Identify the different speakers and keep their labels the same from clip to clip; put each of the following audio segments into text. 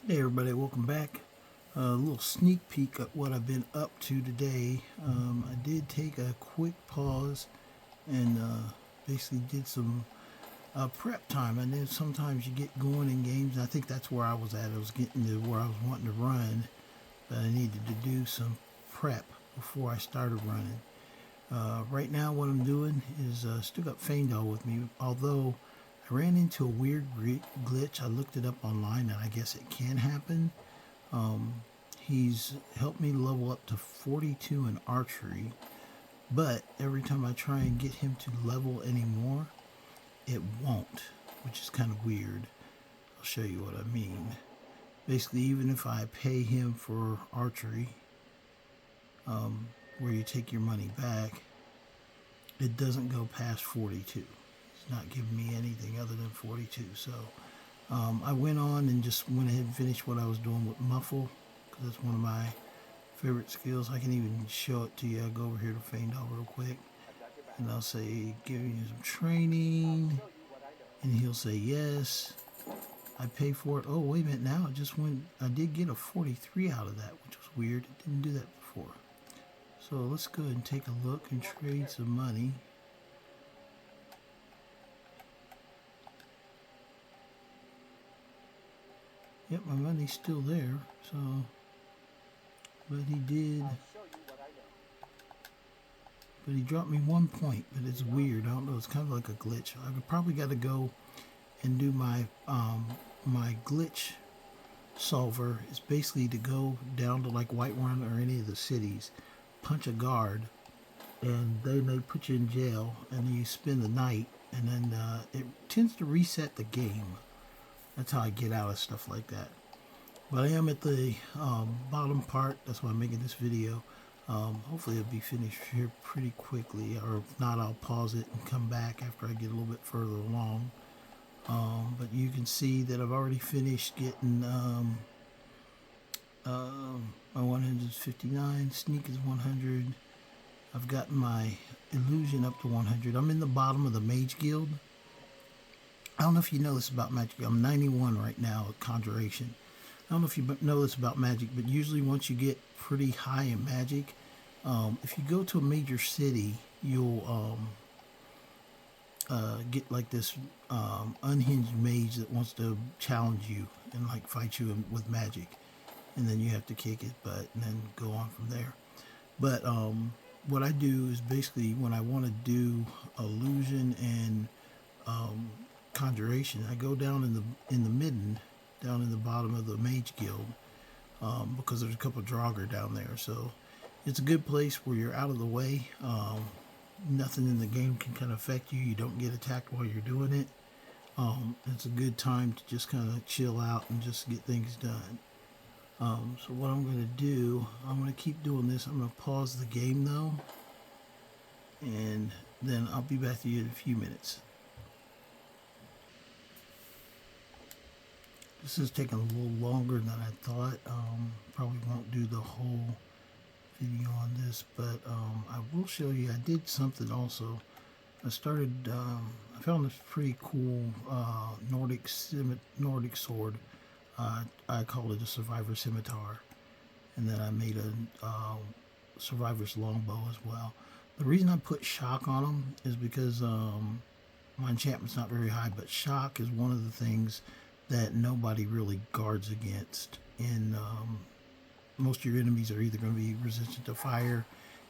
Speaker 1: Hey everybody, welcome back. A little sneak peek at what I've been up to today. I did take a quick pause and basically did some prep time. I know sometimes you get going in games. I think that's where I was at. I was getting to where I was wanting to run, but I needed to do some prep before I started running. Right now, what I'm doing is still got Faendal with me, although I ran into a weird glitch. I looked it up online, and I guess it can happen. He's helped me level up to 42 in archery, but every time I try and get him to level anymore, it won't, which is kind of weird. I'll show you what I mean. Basically, even if I pay him for archery, where you take your money back, it doesn't go past 42. It's not giving me anything other than 42. So I went on and just went ahead and finished what I was doing with Muffle, because that's one of my favorite skills. I can even show it to you. I'll go over here to Faendal real quick, and I'll say, give you some training, and he'll say yes. I pay for it. Oh, wait a minute, now it just went, I did get a 43 out of that, which was weird. It didn't do that before. So let's go ahead and take a look and trade some money. Yep, my money's still there, so, but he dropped me 1 point, but it's weird. I don't know, it's kind of like a glitch. I could probably got to go and do my glitch solver. Is basically to go down to like Whiterun or any of the cities, punch a guard, and they may put you in jail, and you spend the night, and then it tends to reset the game. That's how I get out of stuff like that. But I am at the bottom part. That's why I'm making this video. Hopefully it'll be finished here pretty quickly, or if not, I'll pause it and come back after I get a little bit further along. But you can see that I've already finished getting my 159, sneak is 100. I've gotten my illusion up to 100. I'm in the bottom of the mage guild. I don't know if you know this about magic. I'm 91 right now at Conjuration. I don't know if you know this about magic, but usually once you get pretty high in magic, if you go to a major city, you'll get like this unhinged mage that wants to challenge you and like fight you with magic, and then you have to kick his butt and then go on from there. But what I do is basically when I want to do illusion and conjuration, I go down in the midden, down in the bottom of the mage guild, because there's a couple of Draugr down there. So it's a good place where you're out of the way. Nothing in the game can kind of affect you. You don't get attacked while you're doing it. It's a good time to just kind of chill out and just get things done. So what I'm going to do, I'm going to keep doing this. I'm going to pause the game though, and then I'll be back to you in a few minutes. This is taking a little longer than I thought. Probably won't do the whole video on this, but I will show you. I did something also. I found this pretty cool Nordic sword. I called it a Survivor Scimitar, and then I made a Survivor's Longbow as well. The reason I put shock on them is because my enchantment's not very high, but shock is one of the things that nobody really guards against. And most of your enemies are either going to be resistant to fire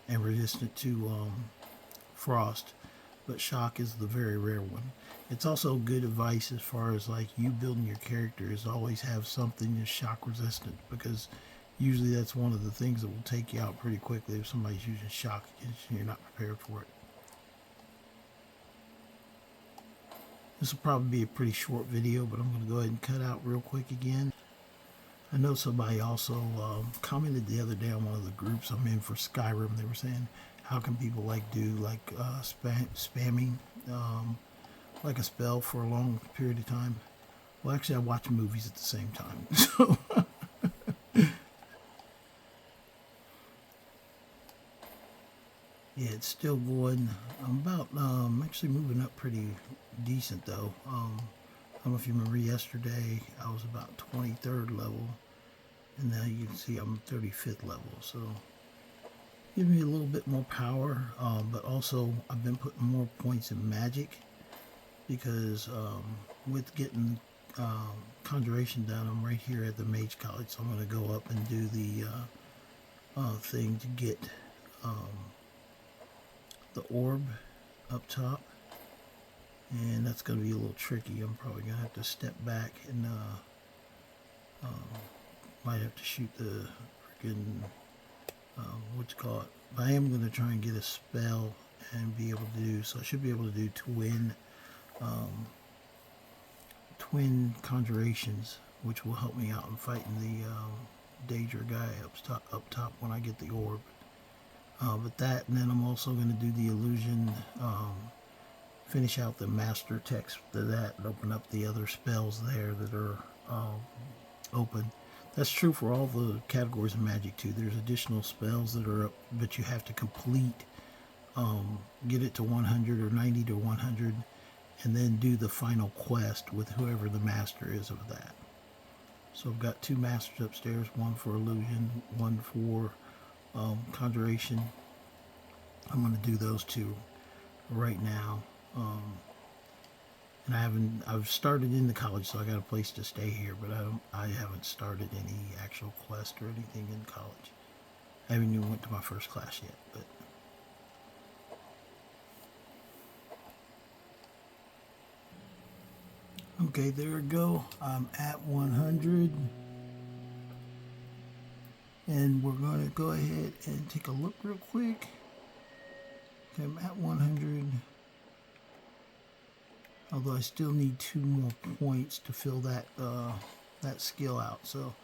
Speaker 1: and resistant to frost, but shock is the very rare one. It's also good advice as far as like you building your character, is always have something that's shock resistant, because usually that's one of the things that will take you out pretty quickly if somebody's using shock against you and you're not prepared for it. This will probably be a pretty short video, but I'm going to go ahead and cut out real quick again. I know somebody also commented the other day on one of the groups I'm in for Skyrim. They were saying, how can people like do like spamming like a spell for a long period of time? Well, actually, I watch movies at the same time. So yeah, it's still going. I'm actually moving up pretty decent though. don't know if you remember yesterday, I was about 23rd level, and now you can see I'm 35th level. So give me a little bit more power, but also I've been putting more points in magic because with getting Conjuration done, I'm right here at the Mage College, so I'm going to go up and do the thing to get the orb up top, and that's going to be a little tricky. I'm probably going to have to step back and might have to shoot the freaking what you call it. But I am going to try and get a spell and be able to do, so I should be able to do twin conjurations, which will help me out in fighting the Daedra guy up top when I get the orb. But that, and then I'm also going to do the illusion, finish out the master text to that, and open up the other spells there that are open. That's true for all the categories of magic too. There's additional spells that are up, but you have to complete, get it to 100 or 90 to 100, and then do the final quest with whoever the master is of that. So I've got 2 masters upstairs, one for illusion, one for conjuration. I'm going to do those 2 right now. And I've started in the college, so I got a place to stay here, but I haven't started any actual quest or anything in college. I haven't even went to my first class yet, but okay, there we go. I'm at 100. And we're going to go ahead and take a look real quick. Okay, I'm at 100. Although I still need 2 more points to fill that that skill out. So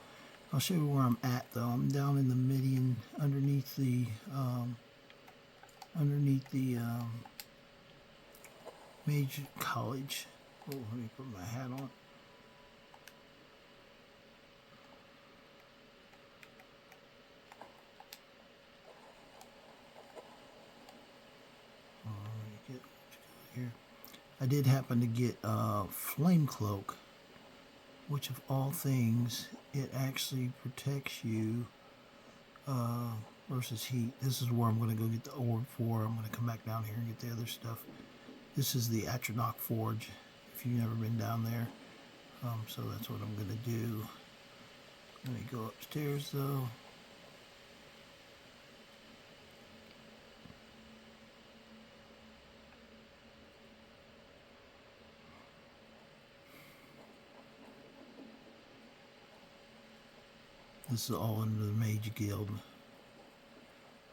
Speaker 1: I'll show you where I'm at though. I'm down in the median underneath the Mage College. Oh, let me put my hat on. Here. I did happen to get Flame Cloak, which of all things, it actually protects you versus heat. This is where I'm going to go get the orb for. I'm going to come back down here and get the other stuff. This is the Atronach Forge, if you've never been down there. So that's what I'm going to do. Let me go upstairs though. This is all under the Mage Guild.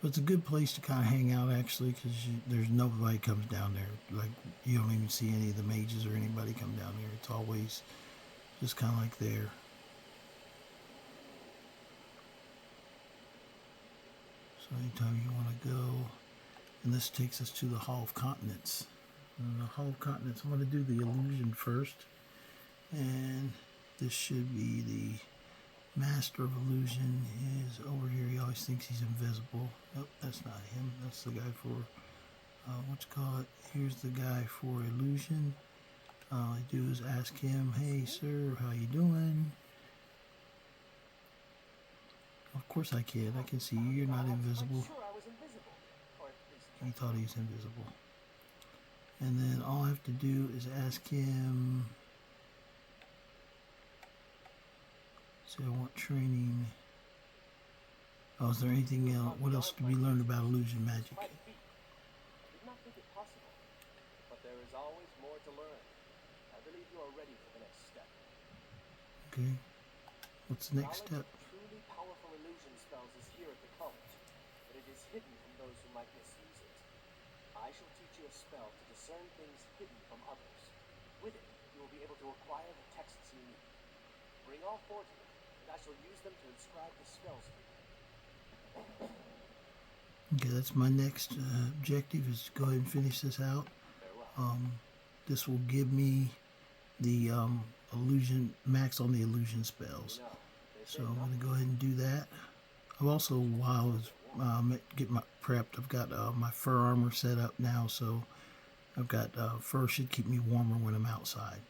Speaker 1: But it's a good place to kind of hang out actually, because there's nobody comes down there. Like, you don't even see any of the mages or anybody come down there. It's always just kind of like there. So anytime you want to go, and this takes us to the Hall of Continents. And the Hall of Continents, I'm going to do the illusion first. And this should be the Master of Illusion is over here. He always thinks he's invisible. Nope, that's not him. That's the guy for, what's it called? Here's the guy for illusion. All I do is ask him, hey sir, how you doing? Of course I can. I can see you. You're not invisible. He thought he was invisible. And then all I have to do is ask him, so I want training. Oh, is there anything else? What else do we learn about illusion magic?
Speaker 2: Did not think it possible, but there is always more to learn. I believe you are ready for the next step.
Speaker 1: Okay. What's the next step?
Speaker 2: Truly powerful illusion spells is here at the college, but it is hidden from those who might misuse it. I shall teach you a spell to discern things hidden from others. With it, you will be able to acquire the texts you need. Bring all 4 to me, and I shall use them to inscribe the spells for you.
Speaker 1: Okay, that's my next objective, is to go ahead and finish this out. This will give me the illusion, max on the illusion spells. So I'm going to go ahead and do that. I've also, while I was getting my prepped, I've got my fur armor set up now, so I've got fur should keep me warmer when I'm outside.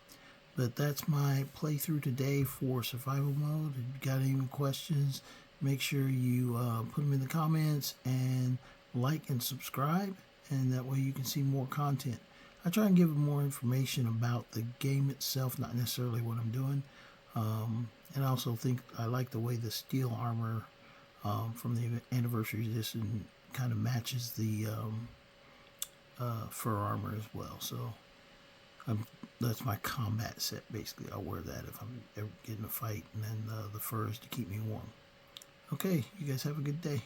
Speaker 1: But that's my playthrough today for survival mode. If you got any questions, make sure you put them in the comments and like and subscribe, and that way you can see more content. I try and give more information about the game itself, not necessarily what I'm doing. And I also think I like the way the steel armor from the anniversary edition kind of matches the fur armor as well. So that's my combat set basically. I'll wear that if I'm ever getting a fight, and then the fur is to keep me warm. Okay, you guys have a good day.